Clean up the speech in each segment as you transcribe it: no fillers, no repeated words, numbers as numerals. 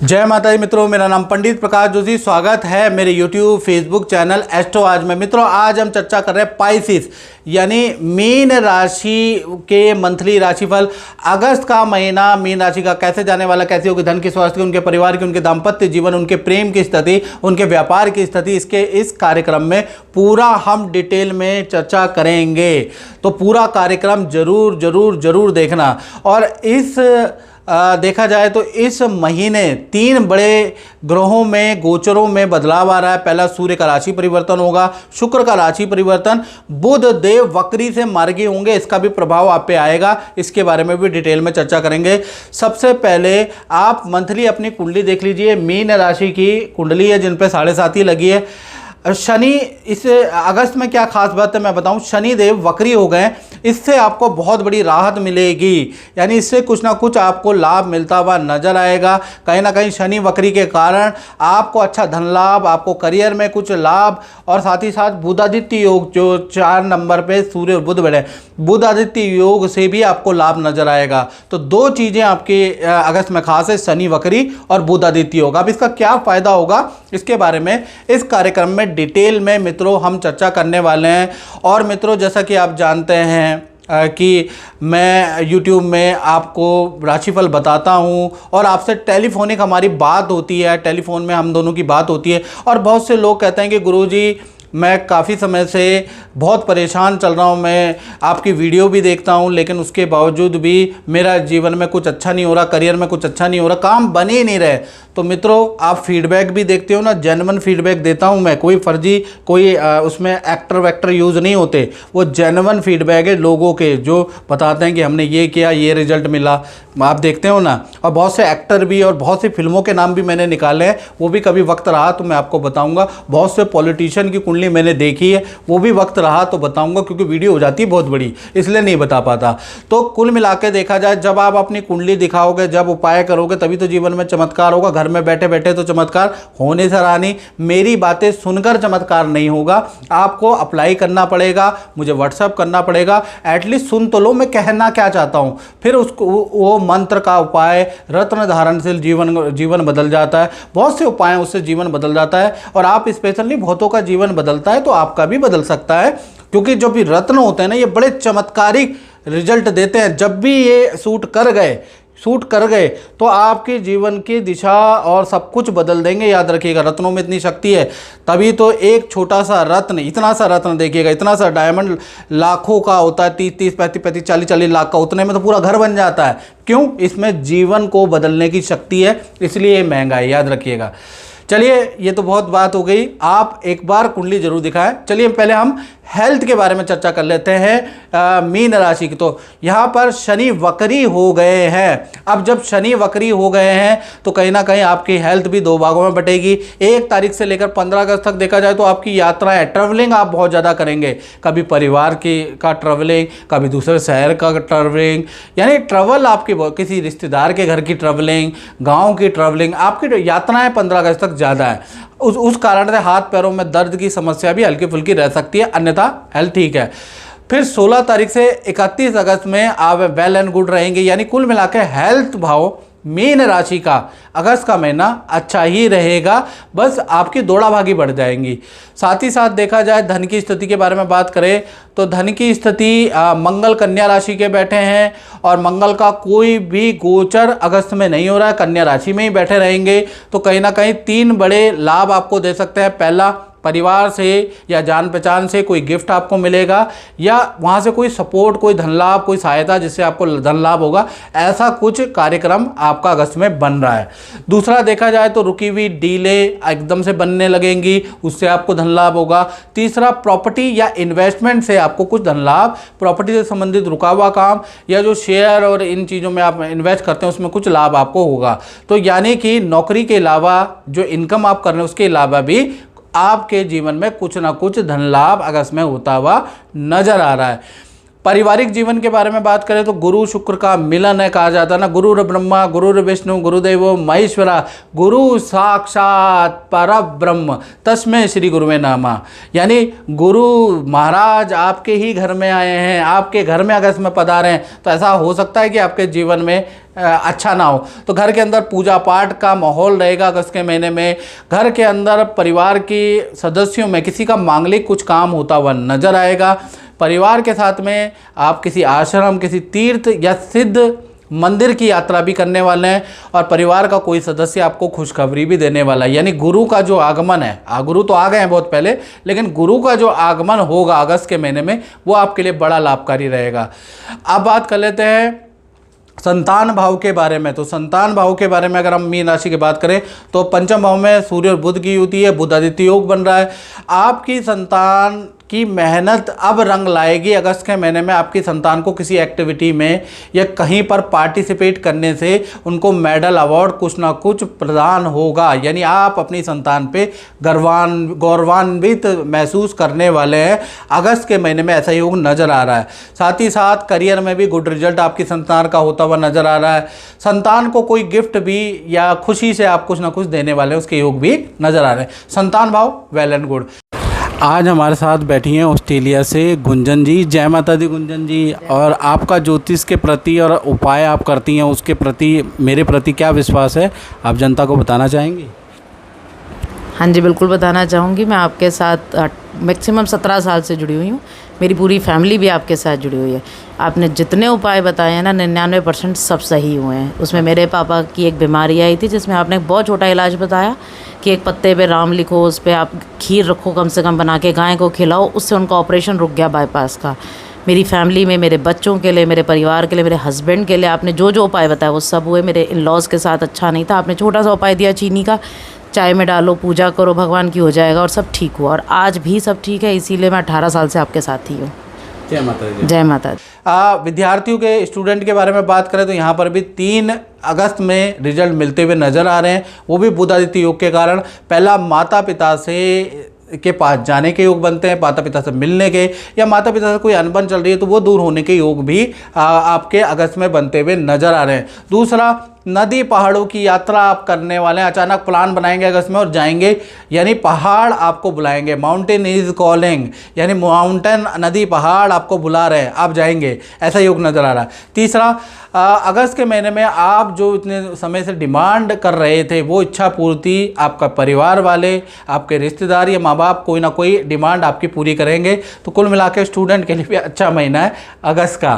जय माता दी मित्रों, मेरा नाम पंडित प्रकाश जोशी। स्वागत है मेरे यूट्यूब फेसबुक चैनल एस्ट्रो आज में। मित्रों, आज हम चर्चा कर रहे हैं पाइसिस यानी मीन राशि के मंथली राशिफल। अगस्त का महीना मीन राशि का कैसे जाने वाला, कैसे होगी धन की, स्वास्थ्य की, उनके परिवार की, उनके दाम्पत्य जीवन, उनके प्रेम की स्थिति, उनके व्यापार की स्थिति, इस कार्यक्रम में पूरा हम डिटेल में चर्चा करेंगे। तो पूरा कार्यक्रम जरूर जरूर जरूर देखना। और इस देखा जाए तो इस महीने 3 बड़े ग्रहों में गोचरों में बदलाव आ रहा है। पहला सूर्य का राशि परिवर्तन होगा, शुक्र का राशि परिवर्तन, बुध देव वक्री से मार्गी होंगे, इसका भी प्रभाव आप पे आएगा। इसके बारे में भी डिटेल में चर्चा करेंगे। सबसे पहले आप मंथली अपनी कुंडली देख लीजिए। मीन राशि की कुंडली है जिन पे 7.5 लगी है। शनि, इस अगस्त में क्या खास बात है मैं बताऊं, शनि देव वक्री हो गए, इससे आपको बहुत बड़ी राहत मिलेगी। यानी इससे कुछ ना कुछ आपको लाभ मिलता हुआ नजर आएगा। कहीं ना कहीं शनि वक्री के कारण आपको अच्छा धन लाभ, आपको करियर में कुछ लाभ, और साथ ही साथ बुधादित्य योग जो 4 नंबर पे सूर्य और बुध बैठे, बुधादित्य योग से भी आपको लाभ नजर आएगा। तो 2 चीज़ें आपके अगस्त में खास है, शनि वक्री और बुधादित्य योग। अब इसका क्या फायदा होगा, इसके बारे में इस कार्यक्रम में डिटेल में मित्रों हम चर्चा करने वाले हैं। और मित्रों, जैसा कि आप जानते हैं कि मैं YouTube में आपको राशिफल बताता हूं और आपसे टेलीफोनिक हमारी बात होती है, टेलीफोन में हम दोनों की बात होती है। और बहुत से लोग कहते हैं कि गुरुजी मैं काफ़ी समय से बहुत परेशान चल रहा हूँ, मैं आपकी वीडियो भी देखता हूँ लेकिन उसके बावजूद भी मेरा जीवन में कुछ अच्छा नहीं हो रहा, करियर में कुछ अच्छा नहीं हो रहा, काम बन ही नहीं रहे। तो मित्रों, आप फीडबैक भी देखते हो ना, जेन्युइन फीडबैक देता हूँ मैं, कोई फर्जी, कोई उसमें एक्टर वैक्टर यूज़ नहीं होते। वो जेन्युइन फीडबैक है लोगों के जो बताते हैं कि हमने ये किया, ये रिजल्ट मिला। आप देखते हो ना। और बहुत से एक्टर भी और बहुत सी फिल्मों के नाम भी मैंने निकाले हैं, वो भी कभी वक्त रहा तो मैं आपको बताऊँगा। बहुत से पॉलिटिशियन की कुंडली मैंने देखी है, वो भी वक्त रहा तो बताऊंगा, क्योंकि वीडियो हो जाती है बहुत बड़ी, इसलिए नहीं बता पाता। तो कुल मिला के देखा जाए, जब आप अपनी कुंडली दिखाओगे, जब उपाय करोगे, तभी तो जीवन में चमत्कार होगा। घर में बैठे बैठे तो चमत्कार होने से रहा नहीं, मेरी बातें सुनकर चमत्कार नहीं होगा। आपको अप्लाई करना पड़ेगा, मुझे व्हाट्सअप करना पड़ेगा, एटलीस्ट सुन तो लो मैं कहना क्या चाहता हूँ। फिर उसको वो मंत्र का उपाय, रत्न धारण से जीवन बदल जाता है। बहुत से उपाय उससे जीवन बदल जाता है। और आप स्पेशली बहुतों का जीवन बदलता है तो आपका भी बदल सकता है, क्योंकि जो भी रत्न होते हैं ना, ये बड़े चमत्कारिक रिजल्ट देते हैं। जब भी ये सूट कर गए तो आपके जीवन की दिशा और सब कुछ बदल देंगे। याद रखिएगा, रत्नों में इतनी शक्ति है। तभी तो एक छोटा सा रत्न, इतना सा रत्न देखिएगा, इतना सा डायमंड लाखों का होता है, 30-30, 35-35, 40-40 लाख का, उतने में तो पूरा घर बन जाता है। क्यों? इसमें जीवन को बदलने की शक्ति है, इसलिए ये महंगा है, याद रखिएगा। चलिए, ये तो बहुत बात हो गई, आप एक बार कुंडली जरूर दिखाएं। चलिए पहले हम हेल्थ के बारे में चर्चा कर लेते हैं मीन राशि की। तो यहाँ पर शनि वक्री हो गए हैं। अब जब शनि वक्री हो गए हैं तो कहीं ना कहीं आपकी हेल्थ भी 2 भागों में बटेगी। 1 तारीख से लेकर 15 अगस्त तक देखा जाए तो आपकी यात्राएं, ट्रैवलिंग आप बहुत ज़्यादा करेंगे। कभी परिवार का ट्रैवलिंग, कभी दूसरे शहर का ट्रैवलिंग, यानी ट्रैवल आपकी, किसी रिश्तेदार के घर की ट्रैवलिंग, गाँव की ट्रैवलिंग, आपकी यात्राएँ 15 अगस्त तक ज़्यादा है। उस कारण से हाथ पैरों में दर्द की समस्या भी हल्की फुल्की रह सकती है, अन्यथा हेल्थ ठीक है। फिर 16 तारीख से 31 अगस्त में आप वेल एंड गुड रहेंगे। यानी कुल मिला के हेल्थ भाव मीन राशि का अगस्त का महीना अच्छा ही रहेगा, बस आपकी दौड़ा भागी बढ़ जाएंगी। साथ ही साथ देखा जाए धन की स्थिति के बारे में बात करें तो धन की स्थिति, मंगल कन्या राशि के बैठे हैं और मंगल का कोई भी गोचर अगस्त में नहीं हो रहा है, कन्या राशि में ही बैठे रहेंगे। तो कहीं ना कहीं 3 बड़े लाभ आपको दे सकते हैं। पहला, परिवार से या जान पहचान से कोई गिफ्ट आपको मिलेगा, या वहाँ से कोई सपोर्ट, कोई धन लाभ, कोई सहायता जिससे आपको धन लाभ होगा। ऐसा कुछ कार्यक्रम आपका अगस्त में बन रहा है। दूसरा, देखा जाए तो रुकी हुई डीले एकदम से बनने लगेंगी, उससे आपको धन लाभ होगा। तीसरा, प्रॉपर्टी या इन्वेस्टमेंट से आपको कुछ धन लाभ, प्रॉपर्टी से संबंधित रुका हुआ काम या जो शेयर और इन चीज़ों में आप इन्वेस्ट करते हैं उसमें कुछ लाभ आपको होगा। तो यानी कि नौकरी के अलावा जो इनकम आप कर रहे हैं उसके अलावा भी आपके जीवन में कुछ ना कुछ धन लाभ अगस्त में होता हुआ नजर आ रहा है। पारिवारिक जीवन के बारे में बात करें तो गुरु शुक्र का मिलन है, कहा जाता है ना, गुरुर ब्रह्मा गुरुर विष्णु गुरुदेवो महेश्वरा गुरु साक्षात परब्रह्म तस्मै श्री गुरुवे नमः। यानी गुरु महाराज आपके ही घर में आए हैं, आपके घर में अगस्त में पधारे हैं, तो ऐसा हो सकता है कि आपके जीवन में अच्छा ना हो। तो घर के अंदर पूजा पाठ का माहौल रहेगा अगस्त के महीने में। घर के अंदर परिवार के सदस्यों में किसी का मांगलिक कुछ काम होता हुआ नजर आएगा। परिवार के साथ में आप किसी आश्रम, किसी तीर्थ या सिद्ध मंदिर की यात्रा भी करने वाले हैं और परिवार का कोई सदस्य आपको खुशखबरी भी देने वाला है। यानी गुरु का जो आगमन है, गुरु तो आ गए हैं बहुत पहले, लेकिन गुरु का जो आगमन होगा अगस्त के महीने में वो आपके लिए बड़ा लाभकारी रहेगा। अब बात कर लेते हैं संतान भाव के बारे में। तो संतान भाव के बारे में अगर हम मीन राशि की बात करें तो पंचम भाव में सूर्य और बुध की युति है, बुध आदित्य योग बन रहा है। आपकी संतान की मेहनत अब रंग लाएगी अगस्त के महीने में। आपकी संतान को किसी एक्टिविटी में या कहीं पर पार्टिसिपेट करने से उनको मेडल अवार्ड कुछ ना कुछ प्रदान होगा। यानी आप अपनी संतान पे गौरवान्वित महसूस करने वाले हैं अगस्त के महीने में, ऐसा योग नज़र आ रहा है। साथ ही साथ करियर में भी गुड रिजल्ट आपकी संतान का होता हुआ नज़र आ रहा है। संतान को कोई गिफ्ट भी या खुशी से आप कुछ ना कुछ देने वाले हैं, उसके योग भी नज़र आ रहे हैं। संतान भाव वेल एंड गुड। आज हमारे साथ बैठी हैं ऑस्ट्रेलिया से गुंजन जी। जय माता दी गुंजन जी। और आपका ज्योतिष के प्रति और उपाय आप करती हैं उसके प्रति मेरे प्रति क्या विश्वास है, आप जनता को बताना चाहेंगी? हाँ जी, बिल्कुल बताना चाहूँगी। मैं आपके साथ मैक्सिमम 17 साल से जुड़ी हुई हूँ। मेरी पूरी फैमिली भी आपके साथ जुड़ी हुई है। आपने जितने उपाय बताए हैं ना 99% सब सही हुए हैं। उसमें मेरे पापा की एक बीमारी आई थी जिसमें आपने एक बहुत छोटा इलाज बताया कि एक पत्ते पे राम लिखो, उस पर आप खीर रखो कम से कम बना के, गाय को खिलाओ, उससे उनका ऑपरेशन रुक गया बाईपास का। मेरी फैमिली में, मेरे बच्चों के लिए, मेरे परिवार के लिए, मेरे हस्बैंड के लिए आपने जो जो उपाय बताया वो सब हुए। मेरे इन लॉज के साथ अच्छा नहीं था, आपने छोटा सा उपाय दिया चीनी का, चाय में डालो, पूजा करो भगवान की, हो जाएगा, और सब ठीक हुआ। और आज भी सब ठीक है, इसीलिए मैं 18 साल से आपके साथ ही हूँ। जय माता दी। जय माता दी। विद्यार्थियों के, स्टूडेंट के बारे में बात करें तो यहाँ पर भी 3 अगस्त में रिजल्ट मिलते हुए नज़र आ रहे हैं, वो भी बुध आदित्य योग के कारण। पहला माता पिता से के पास जाने के योग बनते हैं, माता पिता से मिलने के, या माता पिता से कोई अनबन चल रही है तो वो दूर होने के योग भी आपके अगस्त में बनते हुए नजर आ रहे हैं। दूसरा, नदी पहाड़ों की यात्रा आप करने वाले हैं। अचानक प्लान बनाएंगे अगस्त में और जाएंगे, यानी पहाड़ आपको बुलाएंगे। माउंटेन इज कॉलिंग, यानी माउंटेन, नदी पहाड़ आपको बुला रहे हैं, आप जाएंगे, ऐसा योग नज़र आ रहा है। तीसरा, अगस्त के महीने में आप जो इतने समय से डिमांड कर रहे थे वो इच्छा पूर्ति आपका परिवार वाले, आपके रिश्तेदार या माँ बाप कोई ना कोई डिमांड आपकी पूरी करेंगे। तो कुल मिला के स्टूडेंट के लिए भी अच्छा महीना है अगस्त का।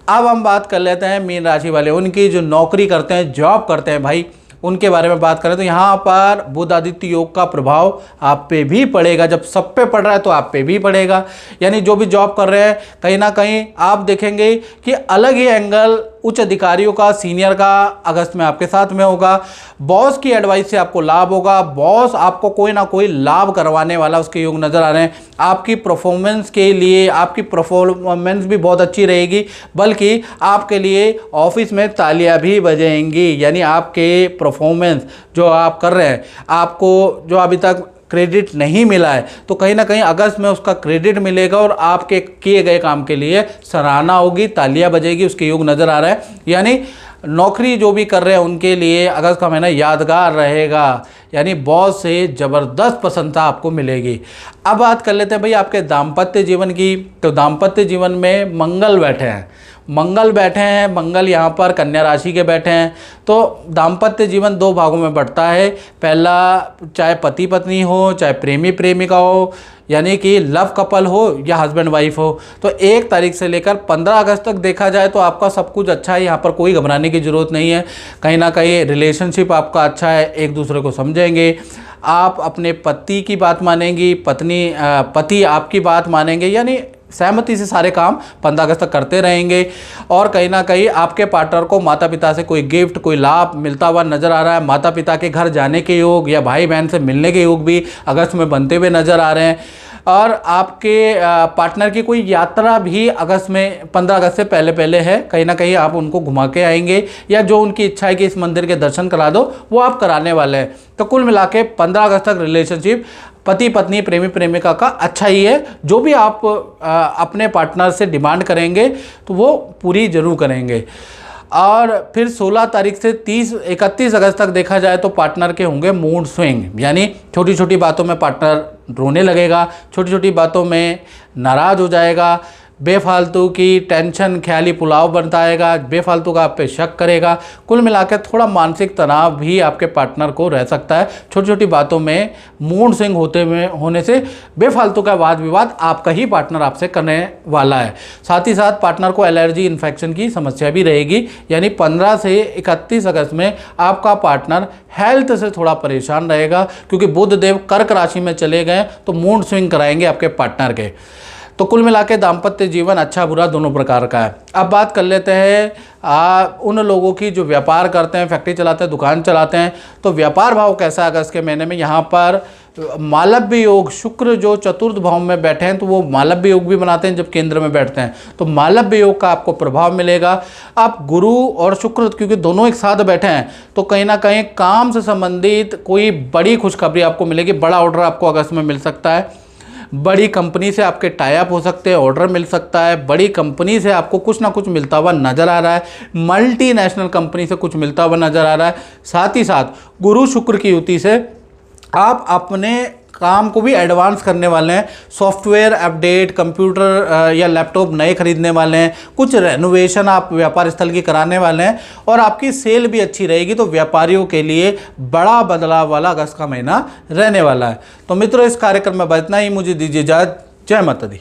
अब हम बात कर लेते हैं मीन राशि वाले, उनकी जो नौकरी करते हैं, जॉब करते हैं भाई, उनके बारे में बात करें तो यहाँ पर बुध आदित्य योग का प्रभाव आप पे भी पड़ेगा। जब सब पे पड़ रहा है तो आप पे भी पड़ेगा। यानी जो भी जॉब कर रहे हैं, कहीं ना कहीं आप देखेंगे कि अलग ही एंगल उच्च अधिकारियों का, सीनियर का अगस्त में आपके साथ में होगा। बॉस की एडवाइस से आपको लाभ होगा। बॉस आपको कोई ना कोई लाभ करवाने वाला, उसके योग नज़र आ रहे हैं। आपकी परफॉर्मेंस के लिए, आपकी परफॉर्मेंस भी बहुत अच्छी रहेगी, बल्कि आपके लिए ऑफिस में तालियां भी बजेंगी। यानी आपके परफॉर्मेंस जो आप कर रहे हैं, आपको जो अभी तक क्रेडिट नहीं मिला है तो कहीं ना कहीं अगस्त में उसका क्रेडिट मिलेगा और आपके किए गए काम के लिए सराहना होगी, तालियां बजेगी, उसके योग नज़र आ रहा है। यानी नौकरी जो भी कर रहे हैं उनके लिए अगस्त का महीना यादगार रहेगा। यानी बॉस से ज़बरदस्त प्रसन्नता आपको मिलेगी। अब बात कर लेते हैं भाई आपके दाम्पत्य जीवन की। तो दाम्पत्य जीवन में मंगल बैठे हैं, मंगल यहाँ पर कन्या राशि के बैठे हैं। तो दाम्पत्य जीवन 2 भागों में बढ़ता है। पहला, चाहे पति पत्नी हो, चाहे प्रेमी प्रेमिका हो, यानी कि लव कपल हो या हस्बैंड वाइफ हो, तो 1 तारीख से लेकर 15 अगस्त तक देखा जाए तो आपका सब कुछ अच्छा है। यहाँ पर कोई घबराने की ज़रूरत नहीं है। कहीं ना कहीं रिलेशनशिप आपका अच्छा है, एक दूसरे को समझेंगे, आप अपने पति की बात मानेंगी, पति आपकी बात मानेंगे, यानी सहमति से सारे काम 15 अगस्त तक करते रहेंगे। और कहीं ना कहीं आपके पार्टनर को माता पिता से कोई गिफ्ट, कोई लाभ मिलता हुआ नज़र आ रहा है। माता पिता के घर जाने के योग या भाई बहन से मिलने के योग भी अगस्त में बनते हुए नज़र आ रहे हैं। और आपके पार्टनर की कोई यात्रा भी अगस्त में 15 अगस्त से पहले है। कहीं ना कहीं आप उनको घुमा के आएंगे, या जो उनकी इच्छा है कि इस मंदिर के दर्शन करा दो वो आप कराने वाले हैं। तो कुल मिला के 15 अगस्त तक रिलेशनशिप पति पत्नी प्रेमी प्रेमिका का अच्छा ही है। जो भी आप अपने पार्टनर से डिमांड करेंगे तो वो पूरी जरूर करेंगे। और फिर 16 तारीख से 31 अगस्त तक देखा जाए तो पार्टनर के होंगे मूड स्विंग, यानी छोटी छोटी बातों में पार्टनर रोने लगेगा, छोटी छोटी बातों में नाराज़ हो जाएगा, बेफालतू की टेंशन ख्याली पुलाव बताएगा, बेफालतू का आप पे शक करेगा। कुल मिलाकर थोड़ा मानसिक तनाव भी आपके पार्टनर को रह सकता है। छोटी छोटी बातों में मूड स्विंग होने से बेफालतू का वाद विवाद आपका ही पार्टनर आपसे करने वाला है। साथ ही साथ पार्टनर को एलर्जी इन्फेक्शन की समस्या भी रहेगी, यानी 15 से 31 अगस्त में आपका पार्टनर हेल्थ से थोड़ा परेशान रहेगा, क्योंकि बुध देव कर्क राशि में चले गए तो मूड स्विंग कराएंगे आपके पार्टनर के। तो कुल मिला के दाम्पत्य जीवन अच्छा बुरा दोनों प्रकार का है। अब बात कर लेते हैं उन लोगों की जो व्यापार करते हैं, फैक्ट्री चलाते हैं, दुकान चलाते हैं, तो व्यापार भाव कैसा है अगस्त के महीने में। यहाँ पर मालव्य योग, शुक्र जो चतुर्थ भाव में बैठे हैं तो वो मालव्य योग भी बनाते हैं जब केंद्र में बैठते हैं, तो मालव्य योग का आपको प्रभाव मिलेगा। आप गुरु और शुक्र क्योंकि दोनों एक साथ बैठे हैं तो कहीं ना कहीं काम से संबंधित कोई बड़ी खुशखबरी आपको मिलेगी। बड़ा ऑर्डर आपको अगस्त में मिल सकता है, बड़ी कंपनी से आपके टाई अप हो सकते हैं, ऑर्डर मिल सकता है, बड़ी कंपनी से आपको कुछ ना कुछ मिलता हुआ नज़र आ रहा है, मल्टीनेशनल कंपनी से कुछ मिलता हुआ नज़र आ रहा है। साथ ही साथ गुरु शुक्र की युति से आप अपने काम को भी एडवांस करने वाले हैं। सॉफ्टवेयर अपडेट, कंप्यूटर या लैपटॉप नए खरीदने वाले हैं, कुछ रेनोवेशन आप व्यापार स्थल की कराने वाले हैं और आपकी सेल भी अच्छी रहेगी। तो व्यापारियों के लिए बड़ा बदलाव वाला अगस्त का महीना रहने वाला है। तो मित्रों, इस कार्यक्रम में बस इतना ही। मुझे दीजिए इजाज़त। जय माता दी।